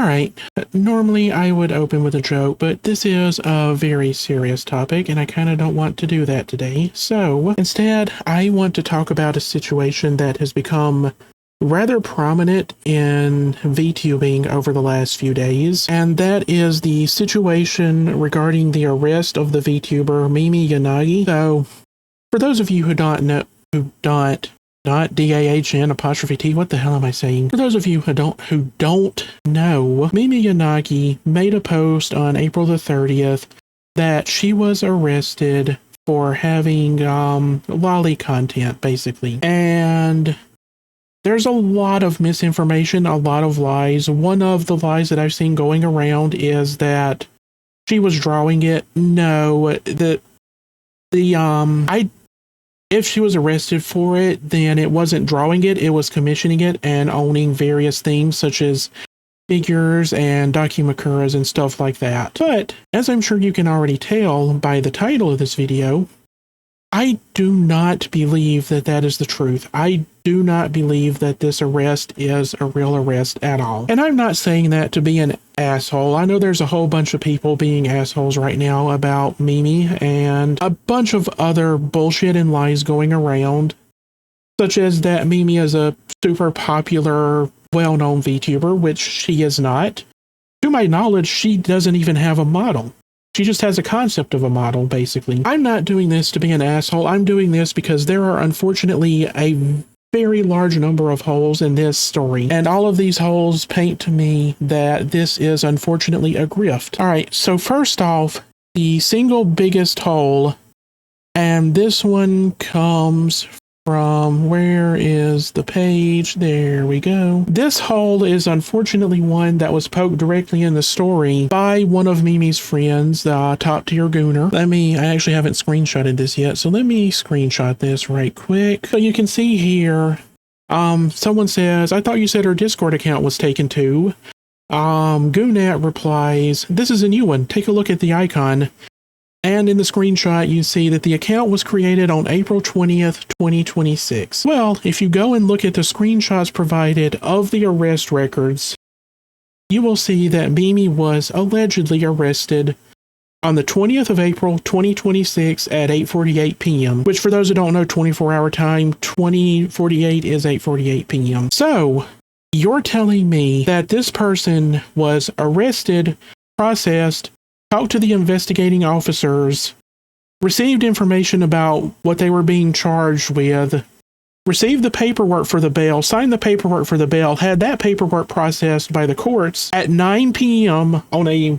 Alright, normally I would open with a joke, but this is a very serious topic and I kind of don't want to do that today. So instead, I want to talk about a situation that has become rather prominent in VTubing over the last few days, and that is the situation regarding the arrest of the VTuber Mimi Yanagi. So, for those of you who don't know, not DAHN apostrophe T, what the hell am I saying? For those of you who don't know, Mimi Yanagi made a post on April the 30th that she was arrested for having lolly content, basically. And there's a lot of misinformation, a lot of lies. One of the lies that I've seen going around is that she was drawing it. No, if she was arrested for it, then it wasn't drawing it, it was commissioning it and owning various things such as figures and dakimakuras and stuff like that. But, as I'm sure you can already tell by the title of this video, I do not believe that that is the truth. I do not believe that this arrest is a real arrest at all. And I'm not saying that to be an asshole. I know there's a whole bunch of people being assholes right now about Mimi and a bunch of other bullshit and lies going around, such as that Mimi is a super popular, well-known VTuber, which she is not. To my knowledge, she doesn't even have a model. She just has a concept of a model, basically. I'm not doing this to be an asshole. I'm doing this because there are unfortunately a very large number of holes in this story. And all of these holes paint to me that this is unfortunately a grift. Alright, so first off, the single biggest hole, and this one comes from, where is the page? There we go. This hole is unfortunately one that was poked directly in the story by one of Mimi's friends, the top tier gooner. I actually haven't screenshotted this yet, so let me screenshot this right quick. So you can see here, someone says, I thought you said her Discord account was taken too. Goonat replies, this is a new one. Take a look at the icon. And in the screenshot, you see that the account was created on April 20th, 2026. Well, if you go and look at the screenshots provided of the arrest records, you will see that Mimi was allegedly arrested on the 20th of April, 2026 at 8:48 p.m., which for those who don't know, 24-hour time, 2048 is 8:48 p.m. So, you're telling me that this person was arrested, processed, talked to the investigating officers, received information about what they were being charged with, received the paperwork for the bail, signed the paperwork for the bail, had that paperwork processed by the courts at 9 p.m. on the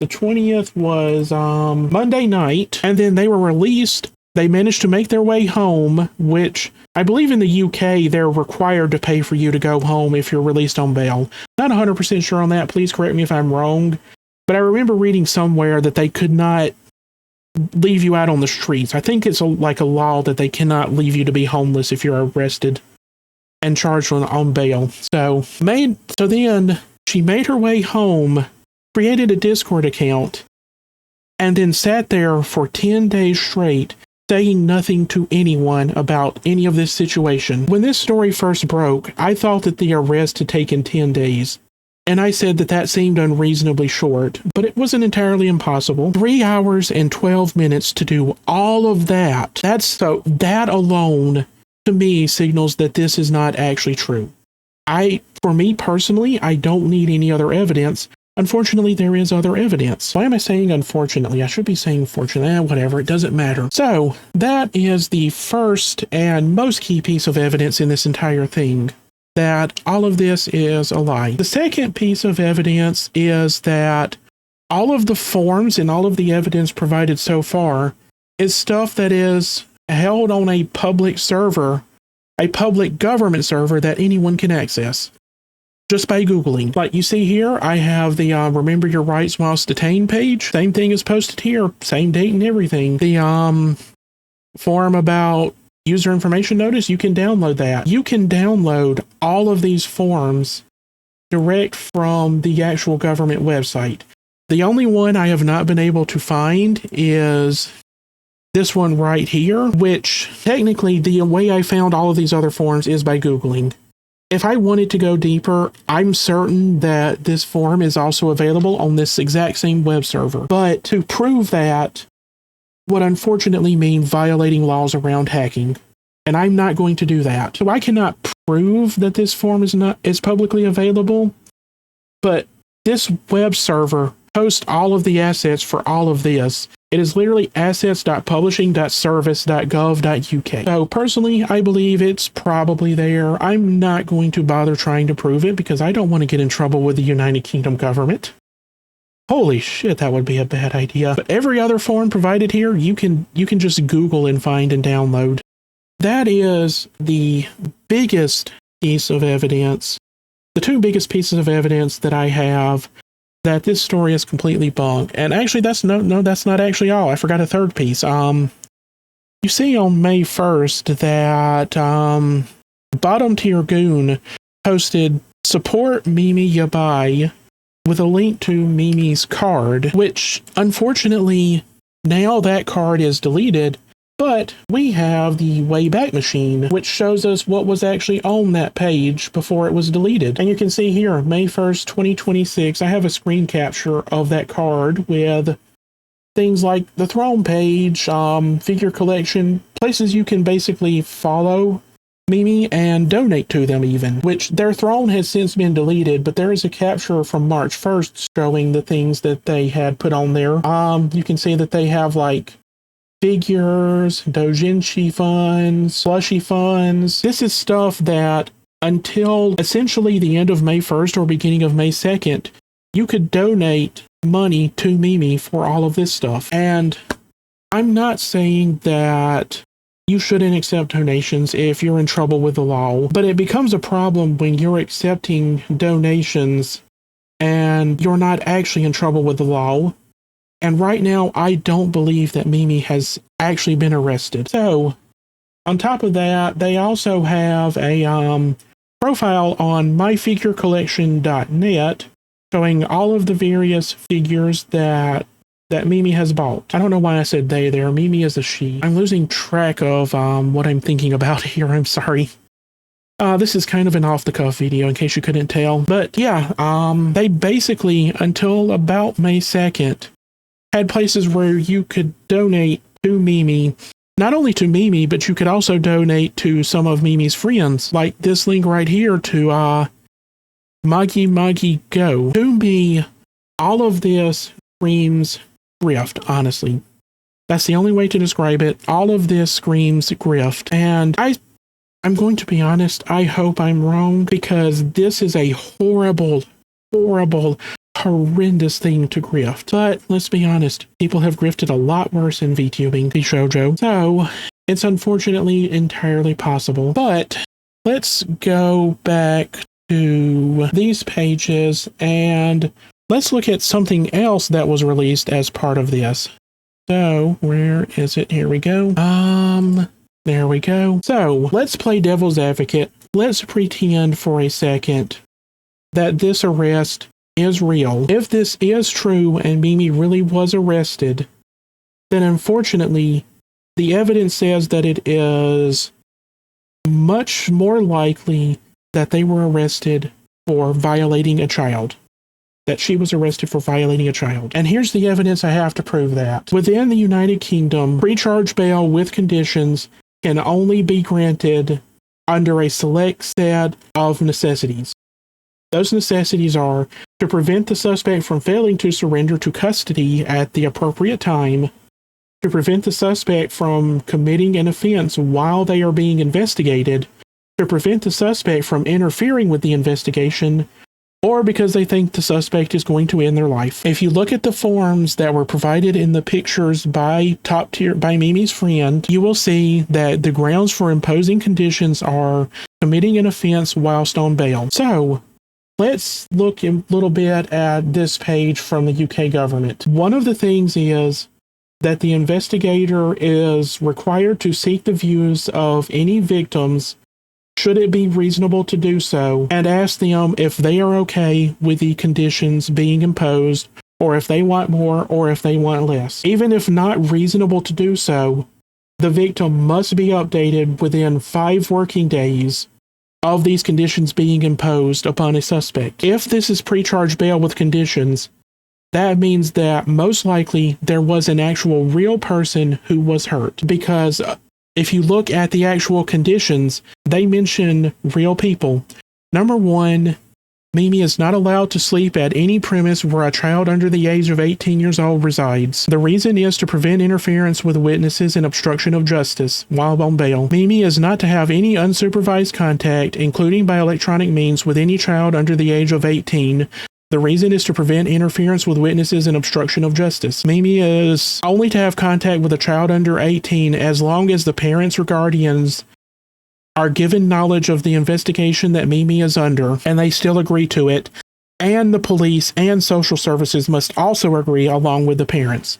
20th was Monday night, and then they were released. They managed to make their way home, which I believe in the UK, they're required to pay for you to go home if you're released on bail. Not 100% sure on that. Please correct me if I'm wrong. But I remember reading somewhere that they could not leave you out on the streets. I think it's like a law that they cannot leave you to be homeless if you're arrested and charged on bail. So then she made her way home, created a Discord account, and then sat there for 10 days straight, saying nothing to anyone about any of this situation. When this story first broke, I thought that the arrest had taken 10 days. And I said that seemed unreasonably short, but it wasn't entirely impossible. 3 hours and 12 minutes to do all of that. That alone, to me, signals that this is not actually true. For me personally, I don't need any other evidence. Unfortunately, there is other evidence. Why am I saying unfortunately? I should be saying fortunately. Whatever, it doesn't matter. So, that is the first and most key piece of evidence in this entire thing, that all of this is a lie. The second piece of evidence is that all of the forms and all of the evidence provided so far is stuff that is held on a public server, a public government server that anyone can access just by Googling. Like you see here, I have the Remember Your Rights Whilst Detained page. Same thing is posted here, same date and everything. The form about user information notice, you can download that. You can download all of these forms direct from the actual government website. The only one I have not been able to find is this one right here, which technically the way I found all of these other forms is by Googling. if I wanted to go deeper, I'm certain that this form is also available on this exact same web server. But to prove that would unfortunately mean violating laws around hacking. And I'm not going to do that. So I cannot prove that this form is publicly available, but this web server hosts all of the assets for all of this. It is literally assets.publishing.service.gov.uk. So personally, I believe it's probably there. I'm not going to bother trying to prove it because I don't want to get in trouble with the United Kingdom government. Holy shit, that would be a bad idea. But every other form provided here, you can just Google and find and download. That is the biggest piece of evidence, the two biggest pieces of evidence that I have that this story is completely bunk. And actually, that's not actually all. I forgot a third piece. You see on May 1st that Bottom Tier Goon posted support Mimi Yanagi with a link to Mimi's card, which unfortunately now that card is deleted. But we have the Wayback Machine, which shows us what was actually on that page before it was deleted. And you can see here, May 1st, 2026, I have a screen capture of that card with things like the throne page, figure collection, places you can basically follow Mimi and donate to them even, which their throne has since been deleted, but there is a capture from March 1st showing the things that they had put on there. You can see that they have like figures, doujinshi funds, slushy funds. This is stuff that until essentially the end of May 1st or beginning of May 2nd, you could donate money to Mimi for all of this stuff. And I'm not saying that you shouldn't accept donations if you're in trouble with the law, but it becomes a problem when you're accepting donations and you're not actually in trouble with the law. And right now, I don't believe that Mimi has actually been arrested. So, on top of that, they also have a profile on myfigurecollection.net showing all of the various figures that Mimi has bought. I don't know why I said they there. Mimi is a she. I'm losing track of what I'm thinking about here. I'm sorry. This is kind of an off-the-cuff video in case you couldn't tell. But yeah, they basically, until about May 2nd, had places where you could donate to Mimi, not only to Mimi, but you could also donate to some of Mimi's friends, like this link right here to Magi Go. To me, all of this screams grift, honestly. That's the only way to describe it. All of this screams grift. And I'm going to be honest, I hope I'm wrong, because this is a horrible, horrendous thing to grift. But let's be honest, people have grifted a lot worse in VTubing the shoujo, so it's unfortunately entirely possible. But let's go back to these pages and let's look at something else that was released as part of this. So where is it? Here we go. There we go. So let's play devil's advocate. Let's pretend for a second that this arrest is real. If this is true and Mimi really was arrested, then unfortunately, the evidence says that it is much more likely that they were arrested for violating a child. That she was arrested for violating a child. And here's the evidence I have to prove that. Within the United Kingdom, pre-charge bail with conditions can only be granted under a select set of necessities. Those necessities are to prevent the suspect from failing to surrender to custody at the appropriate time, to prevent the suspect from committing an offense while they are being investigated, to prevent the suspect from interfering with the investigation, or because they think the suspect is going to end their life. If you look at the forms that were provided in the pictures by Mimi's friend, you will see that the grounds for imposing conditions are committing an offense whilst on bail. So, let's look a little bit at this page from the UK government. One of the things is that the investigator is required to seek the views of any victims, should it be reasonable to do so, and ask them if they are okay with the conditions being imposed, or if they want more, or if they want less. Even if not reasonable to do so, the victim must be updated within 5 working days of these conditions being imposed upon a suspect. If this is pre-charge bail with conditions, that means that most likely there was an actual real person who was hurt. Because if you look at the actual conditions, they mention real people. Number one, Mimi is not allowed to sleep at any premise where a child under the age of 18 years old resides. The reason is to prevent interference with witnesses and obstruction of justice while on bail. Mimi is not to have any unsupervised contact, including by electronic means, with any child under the age of 18. The reason is to prevent interference with witnesses and obstruction of justice. Mimi is only to have contact with a child under 18 as long as the parents or guardians are given knowledge of the investigation that Mimi is under, and they still agree to it, and the police and social services must also agree along with the parents.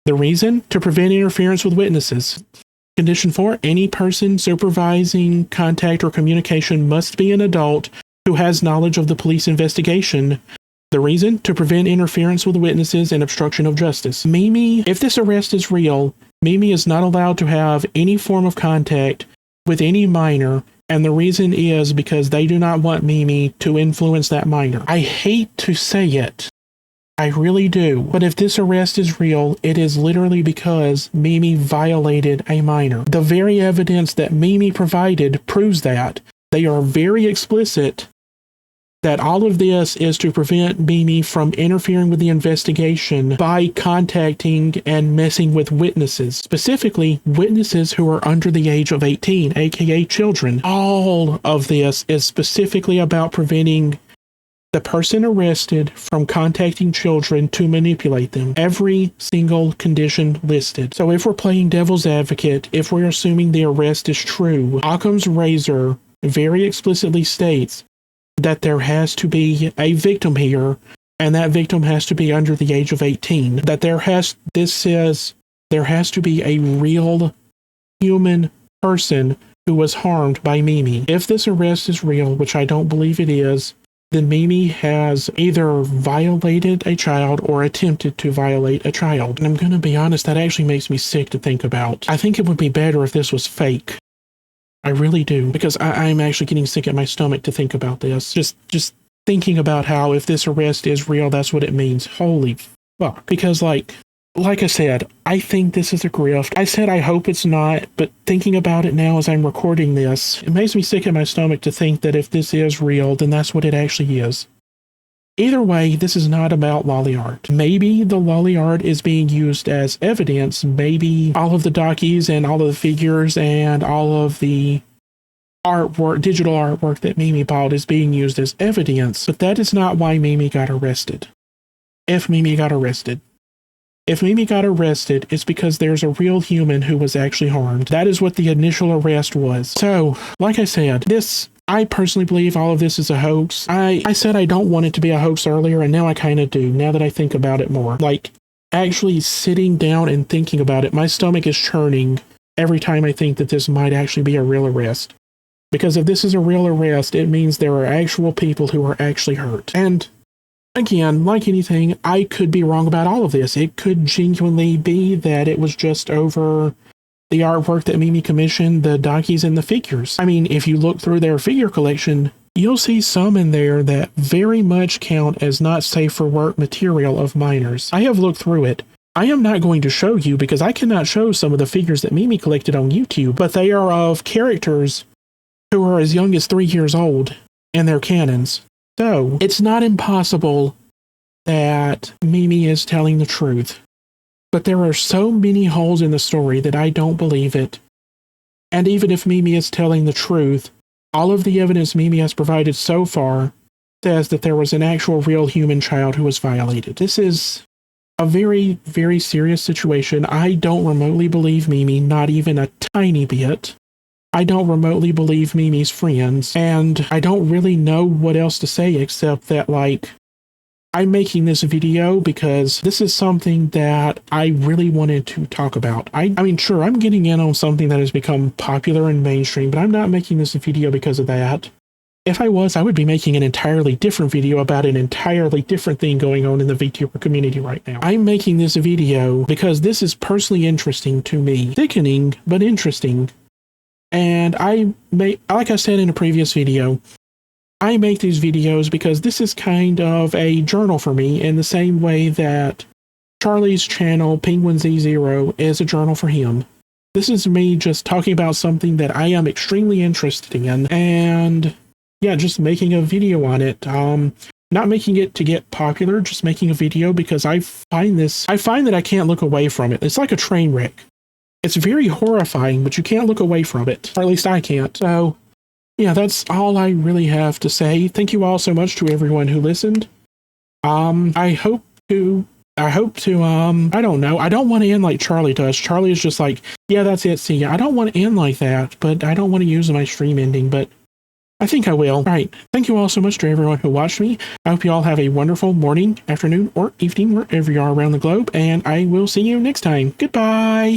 The reason? To prevent interference with witnesses. Condition 4, any person supervising contact or communication must be an adult who has knowledge of the police investigation. The reason? To prevent interference with witnesses and obstruction of justice. Mimi, if this arrest is real, Mimi is not allowed to have any form of contact with any minor, and the reason is because they do not want Mimi to influence that minor. I hate to say it. I really do. But if this arrest is real, it is literally because Mimi violated a minor. The very evidence that Mimi provided proves that. They are very explicit that all of this is to prevent Mimi from interfering with the investigation by contacting and messing with witnesses, specifically witnesses who are under the age of 18, aka children. All of this is specifically about preventing the person arrested from contacting children to manipulate them. Every single condition listed. So if we're playing devil's advocate, if we're assuming the arrest is true, Occam's razor very explicitly states that there has to be a victim here, and that victim has to be under the age of 18. This says there has to be a real human person who was harmed by Mimi. If this arrest is real, which I don't believe it is, then Mimi has either violated a child or attempted to violate a child. And I'm going to be honest, that actually makes me sick to think about. I think it would be better if this was fake. I really do, because I'm actually getting sick at my stomach to think about this. Just thinking about how if this arrest is real, that's what it means. Holy fuck. Because like I said, I think this is a grift. I said I hope it's not, but thinking about it now as I'm recording this, it makes me sick at my stomach to think that if this is real, then that's what it actually is. Either way, this is not about lolly art. Maybe the lolly art is being used as evidence. Maybe all of the dockies and all of the figures and all of the artwork, digital artwork that Mimi bought is being used as evidence, but that is not why Mimi got arrested. If Mimi got arrested, it's because there's a real human who was actually harmed. That is what the initial arrest was. So, like I said, I personally believe all of this is a hoax. I said I don't want it to be a hoax earlier, and now I kind of do, now that I think about it more. Like, actually sitting down and thinking about it, my stomach is churning every time I think that this might actually be a real arrest. Because if this is a real arrest, it means there are actual people who are actually hurt. And again, like anything, I could be wrong about all of this. It could genuinely be that it was just over the artwork that Mimi commissioned, the dockies and the figures. I mean, if you look through their figure collection, you'll see some in there that very much count as not safe for work material of minors. I have looked through it. I am not going to show you because I cannot show some of the figures that Mimi collected on YouTube, but they are of characters who are as young as 3 years old in their canons. So, it's not impossible that Mimi is telling the truth. But there are so many holes in the story that I don't believe it. And even if Mimi is telling the truth, all of the evidence Mimi has provided so far says that there was an actual real human child who was violated. This is a very, very serious situation. I don't remotely believe Mimi, not even a tiny bit. I don't remotely believe Mimi's friends, and I don't really know what else to say except that, like, I'm making this video because this is something that I really wanted to talk about. I mean, sure, I'm getting in on something that has become popular and mainstream, but I'm not making this video because of that. If I was, I would be making an entirely different video about an entirely different thing going on in the VTuber community right now. I'm making this video because this is personally interesting to me. Sickening, but interesting. And like I said in a previous video, I make these videos because this is kind of a journal for me in the same way that Charlie's channel, Penguin Z0, is a journal for him. This is me just talking about something that I am extremely interested in, and yeah, just making a video on it. Not making it to get popular, just making a video because I find that I can't look away from it. It's like a train wreck. It's very horrifying, but you can't look away from it. Or at least I can't. So, yeah, that's all I really have to say. Thank you all so much to everyone who listened. I hope to, I don't know. I don't want to end like Charlie does. Charlie is just like, yeah, that's it. See ya. I don't want to end like that, but I don't want to use my stream ending, but I think I will. All right. Thank you all so much to everyone who watched me. I hope you all have a wonderful morning, afternoon, or evening, wherever you are around the globe, and I will see you next time. Goodbye.